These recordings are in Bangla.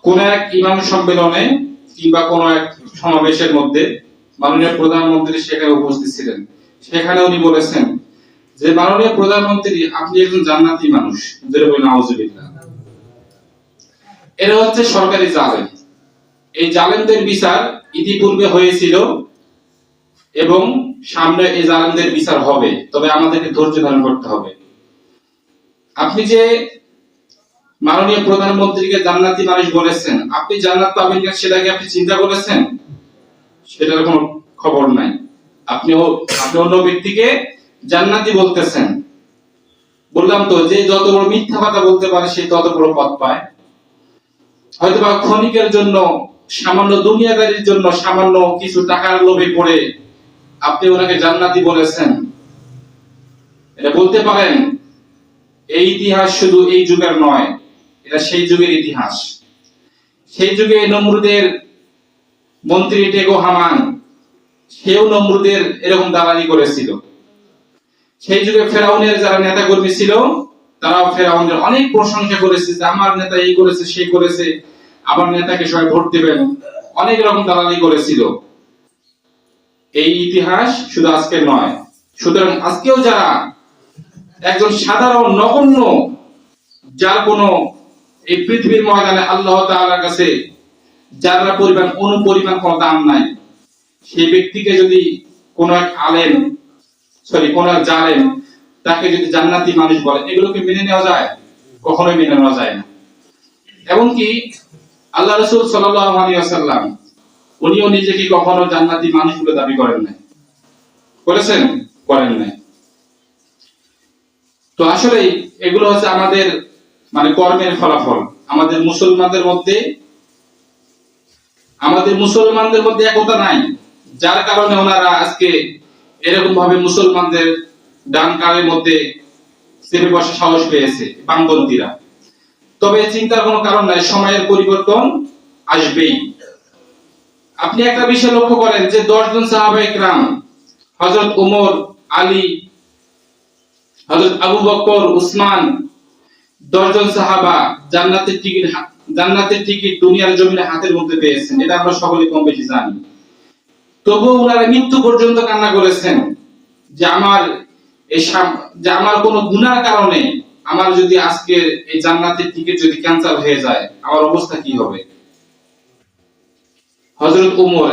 কোন এক ইমাম সম্মেলনে কিংবা কোন এক সমাবেশের মধ্যে মাননীয় প্রধানমন্ত্রী সেখানে উপস্থিত ছিলেন। সেখানে উনি বলেছেন যে মাননীয় প্রধানমন্ত্রী, আপনি একজন জান্নাতি মানুষ। নাউজুবিল্লাহ। এরা হচ্ছে সরকারি জালেম। এই জালেমদের বিচার ইতিপূর্বে হয়েছিল এবং সামনে এই জালেমদের বিচার হবে, তবে আমাদেরকে ধৈর্য ধারণ করতে হবে। আপনি যে মাননীয় প্রধানমন্ত্রীকে জান্নাতি মানুষ বলেছেন, আপনি জান্নাত পাবেন কিনা সেটাকে আপনি চিন্তা করেছেন? সেটার কোনো খবর নাই। আপনি অন্য ব্যক্তিকে জান্নাতি বলতেছেন। বললাম তো, যে যত বড় মিথ্যা কথা বলতে পারে সে তত বড় পদ পায়। হয়তোবা ক্ষণিকের জন্য, সামান্য দুনিয়াদারির জন্য, সামান্য কিছু টাকার লোভে পড়ে আপনি ওনাকে জান্নাতি বলেছেন। এটা বলতে পারেন এই ইতিহাস শুধু এই যুগের নয়, এটা সেই যুগের ইতিহাস। সেই যুগে নমরুদের মন্ত্রী টেগো হামান, সেও নমরুদের এরকম দালালি করেছিল। সেই যুগে ফেরাউনের যারা নেতা কর্মী ছিল, তারাও ফেরাউনের অনেক প্রশংসা করেছে যে আমার নেতা এই করেছে, সেই করেছে, আমার নেতাকে সবাই ভোট দিবেন, অনেক রকম দালালি করেছিল। এই ইতিহাস শুধু আজকে নয়। সুতরাং আজকেও যারা একজন সাধারণ নগণ্য, যার কোনো এই পৃথিবীর ময়দানে আল্লাহ তাআলার কাছে যার পরিমাণ অনুপরিমাণ কোনো দাম নাই, সেই ব্যক্তিকে যদি কোন এক আলেম, কোন এক জালেম তাকে যদি জান্নাতি মানুষ বলে, এগুলোকে মেনে নেওয়া যায়? কখনোই মেনে নেওয়া যায় না। এমনকি আল্লাহ রাসূল সাল্লাল্লাহু আলাইহি ওয়াসাল্লাম উনিও নিজেকে কখনো জান্নাতি মানুষ বলে দাবি করেন নাই। করেছেন? করেন নাই। তো আসলে এগুলো হচ্ছে আমাদের কর্মের ফলাফল। আমাদের মুসলমানদের মধ্যে একতা নাই, যার কারণে ওনারা আজকে এরকম ভাবে মুসলমানদের ডান কানের মধ্যে চেপে বসে সাহস পেয়েছে বামপন্থীরা। তবে চিন্তার কোনো কারণ নাই, সময়ের পরিবর্তন আসবেই। আপনি একটা বিষয় লক্ষ্য করেন যে 10 জন সাহাবায়ে কেরাম, হযরত ওমর, আলী, হযরত আবু বকর, উসমান, 10 জন সাহাবা জান্নাতের টিকিট দুনিয়ার জমিনে হাতের মধ্যে পেয়েছেন। এটা আমরা সকলে কম বেশি জানি। তবুও ওনারা মৃত্যু পর্যন্ত কান্না করেছেন যে আমার কোন গুনার কারণে আমার যদি আজকে এই জান্নাতের টিকিট যদি ক্যান্সেল হয়ে যায়, আমার অবস্থা কি হবে? হযরত ওমর,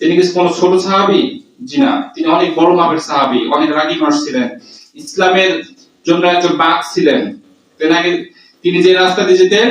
তিনি কি কোন ছোট সাহাবী? জি না, তিনি অনেক বড় মাপের সাহাবী, অনেক রাগী মানুষ ছিলেন, ইসলামের জন্য একজন বাঘ ছিলেন। তিনি যে রাস্তা দিয়ে যেতেন